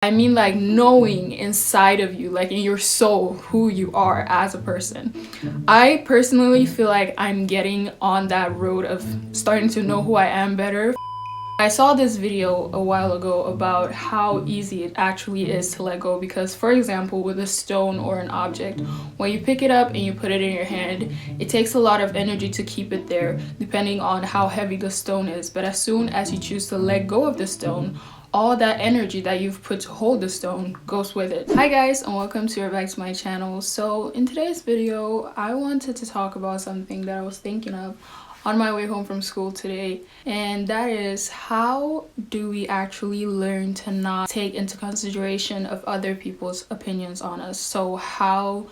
I mean like knowing inside of you, like in your soul, who you are as a person. I personally feel like I'm getting on that road of starting to know who I am better. I saw this video a while ago about how easy it actually is to let go because, for example, with a stone or an object, when you pick it up and you put it in your hand, it takes a lot of energy to keep it there depending on how heavy the stone is. But as soon as you choose to let go of the stone, all that energy that you've put to hold the stone goes with it. Hi guys, and welcome back to my channel. So in today's video, I wanted to talk about something that I was thinking of on my way home from school today, and that is, how do we actually learn to not take into consideration of other people's opinions on us? So how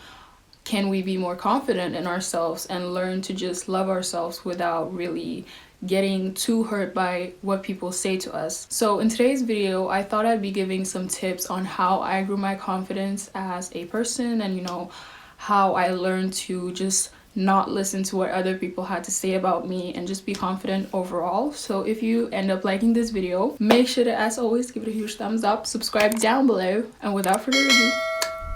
can we be more confident in ourselves and learn to just love ourselves without really getting too hurt by what people say to us? So in today's video, I thought I'd be giving some tips on how I grew my confidence as a person, and how I learned to just not listen to what other people had to say about me and just be confident overall. So if you end up liking this video, make sure to, as always, give it a huge thumbs up, subscribe down below, and without further ado,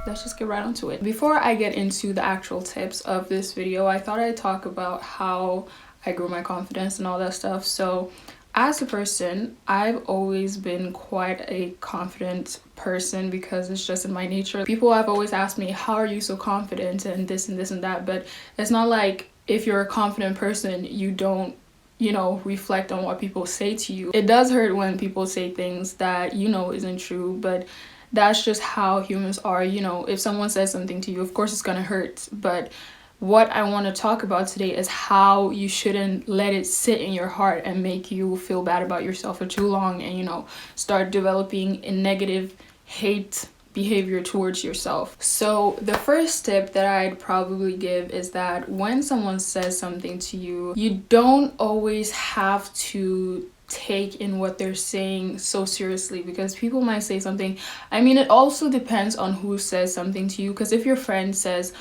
let's just get right onto it. Before I get into the actual tips of this video, I thought I'd talk about how I grew my confidence and all that stuff. So as a person, I've always been quite a confident person because it's just in my nature. People have always asked me, how are you so confident and this and this and that, but it's not like if you're a confident person, you don't reflect on what people say to you. It does hurt when people say things that isn't true, but that's just how humans are. If someone says something to you, of course it's gonna hurt, but what I want to talk about today is how you shouldn't let it sit in your heart and make you feel bad about yourself for too long and start developing a negative hate behavior towards yourself. So the first tip that I'd probably give is that when someone says something to you, you don't always have to take in what they're saying so seriously, because people might say something. I mean, it also depends on who says something to you, because if your friend says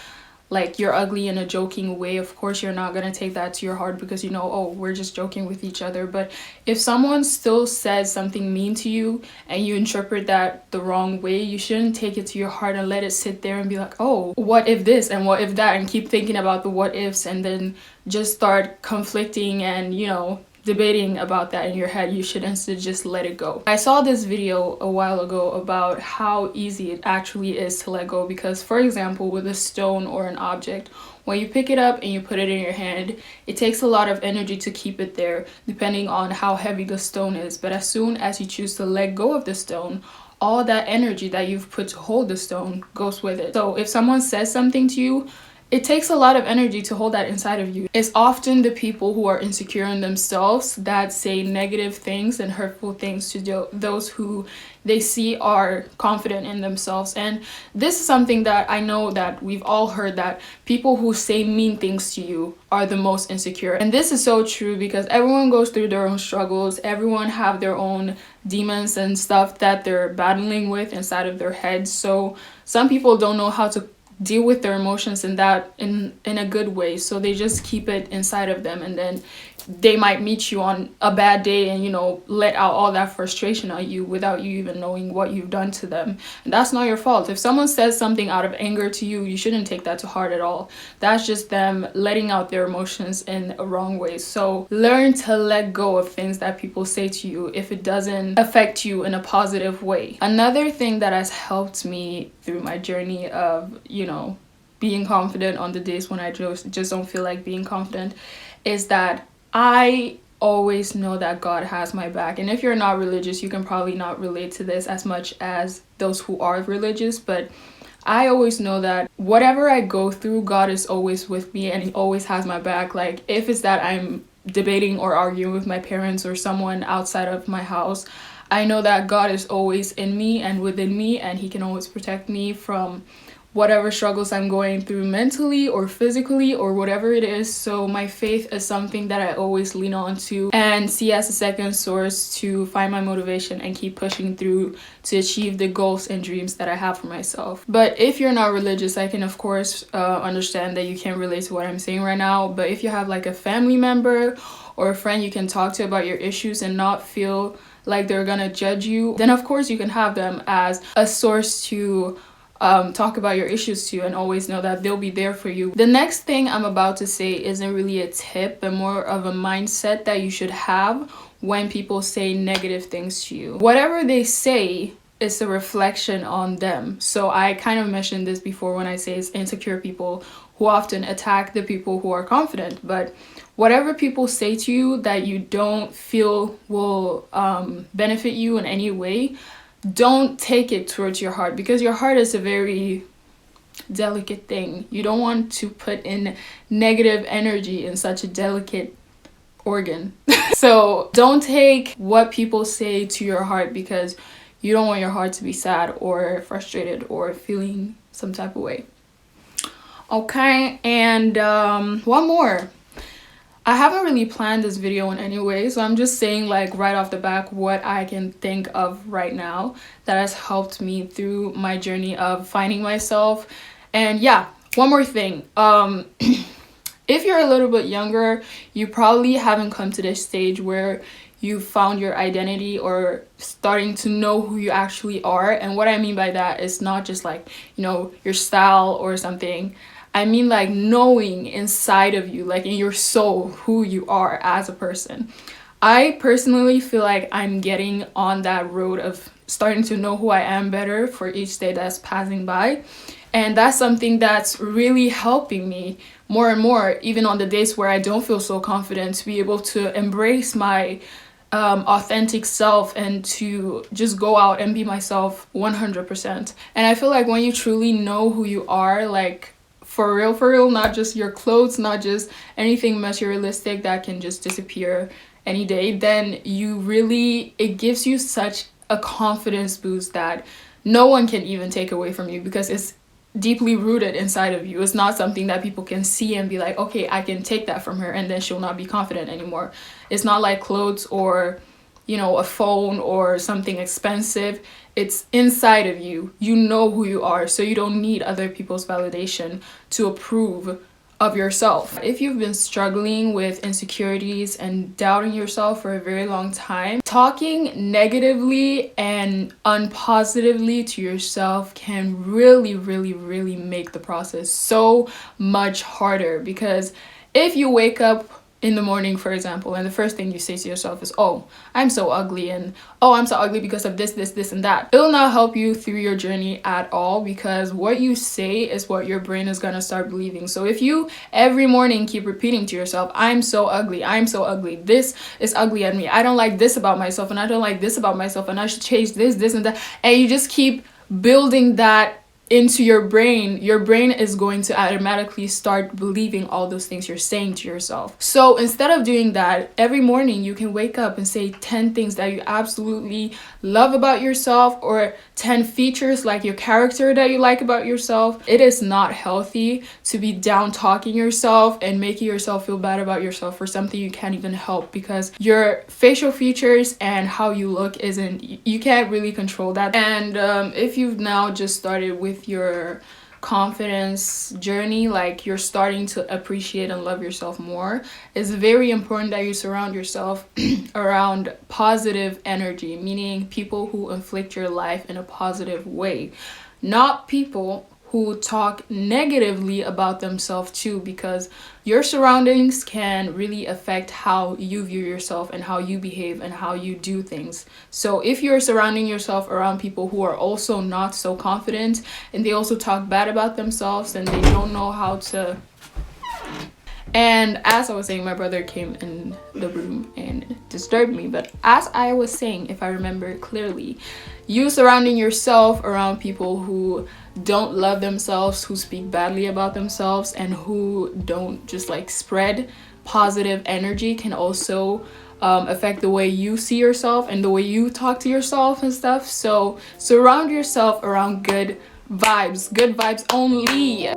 like you're ugly in a joking way, of course you're not gonna take that to your heart because oh, we're just joking with each other. But if someone still says something mean to you and you interpret that the wrong way, you shouldn't take it to your heart and let it sit there and be like, oh, what if this and what if that, and keep thinking about the what ifs and then just start conflicting and debating about that in your head. You should instead just let it go. I saw this video a while ago about how easy it actually is to let go because, for example, with a stone or an object, when you pick it up and you put it in your hand, it takes a lot of energy to keep it there depending on how heavy the stone is. But as soon as you choose to let go of the stone, all that energy that you've put to hold the stone goes with it. So if someone says something to you, it takes a lot of energy to hold that inside of you. It's often the people who are insecure in themselves that say negative things and hurtful things to those who they see are confident in themselves. And this is something that I know that we've all heard, that people who say mean things to you are the most insecure. And this is so true because everyone goes through their own struggles. Everyone have their own demons and stuff that they're battling with inside of their heads. So some people don't know how to deal with their emotions in a good way, so they just keep it inside of them, and then they might meet you on a bad day and let out all that frustration on you without you even knowing what you've done to them. And that's not your fault. If someone says something out of anger to you, you shouldn't take that to heart at all. That's just them letting out their emotions in a wrong way. So learn to let go of things that people say to you if it doesn't affect you in a positive way. Another thing that has helped me through my journey of being confident on the days when I just don't feel like being confident is that I always know that God has my back. And if you're not religious, you can probably not relate to this as much as those who are religious, but I always know that whatever I go through, God is always with me and he always has my back. Like if it's that I'm debating or arguing with my parents or someone outside of my house, I know that God is always in me and within me, and he can always protect me from whatever struggles I'm going through mentally or physically or whatever it is. So my faith is something that I always lean on to and see as a second source to find my motivation and keep pushing through to achieve the goals and dreams that I have for myself. But if you're not religious, I can of course understand that you can't relate to what I'm saying right now. But if you have like a family member or a friend you can talk to about your issues and not feel like they're gonna judge you, then of course you can have them as a source to talk about your issues to, and always know that they'll be there for you. The next thing I'm about to say isn't really a tip, but more of a mindset that you should have when people say negative things to you. Whatever they say is a reflection on them. So I kind of mentioned this before when I say it's insecure people who often attack the people who are confident. But whatever people say to you that you don't feel will benefit you in any way, don't take it towards your heart, because your heart is a very delicate thing. You don't want to put in negative energy in such a delicate organ. So don't take what people say to your heart, because you don't want your heart to be sad or frustrated or feeling some type of way. Okay, and one more. I haven't really planned this video in any way, so I'm just saying like right off the back what I can think of right now that has helped me through my journey of finding myself. And yeah, one more thing. If you're a little bit younger, you probably haven't come to this stage where you found your identity or starting to know who you actually are. And what I mean by that is not just like, you know, your style or something. I mean like knowing inside of you, like in your soul, who you are as a person. I personally feel like I'm getting on that road of starting to know who I am better for each day that's passing by. And that's something that's really helping me more and more, even on the days where I don't feel so confident, to be able to embrace my authentic self and to just go out and be myself 100%. And I feel like when you truly know who you are, like for real, not just your clothes, not just anything materialistic that can just disappear any day, then it gives you such a confidence boost that no one can even take away from you, because it's deeply rooted inside of you. It's not something that people can see and be like, okay, I can take that from her and then she'll not be confident anymore. It's not like clothes or, you know, a phone or something expensive. It's inside of you. You know who you are, so you don't need other people's validation to approve of yourself. If you've been struggling with insecurities and doubting yourself for a very long time, talking negatively and unpositively to yourself can really make the process so much harder. Because if you wake up in the morning, for example, and the first thing you say to yourself is, oh, I'm so ugly, and oh, I'm so ugly because of this and that, it'll not help you through your journey at all, because what you say is what your brain is gonna start believing. So if you every morning keep repeating to yourself, I'm so ugly, this is ugly at me, I don't like this about myself, and I don't like this about myself, and I should change this and that, and you just keep building that into your brain is going to automatically start believing all those things you're saying to yourself. So instead of doing that, every morning you can wake up and say 10 things that you absolutely love about yourself, or 10 features like your character that you like about yourself. It is not healthy to be down talking yourself and making yourself feel bad about yourself for something you can't even help, because your facial features and how you look you can't really control that. And if you've now just started with your confidence journey, like you're starting to appreciate and love yourself more, it's very important that you surround yourself around positive energy, meaning people who inflict your life in a positive way, not people who talk negatively about themselves too, because your surroundings can really affect how you view yourself and how you behave and how you do things. So if you're surrounding yourself around people who are also not so confident and they also talk bad about themselves and they don't know how to... And as I was saying, my brother came in the room and disturbed me. But as I was saying, if I remember clearly, you surrounding yourself around people who don't love themselves, who speak badly about themselves, and who don't just like spread positive energy can also affect the way you see yourself and the way you talk to yourself and stuff. So surround yourself around good vibes only.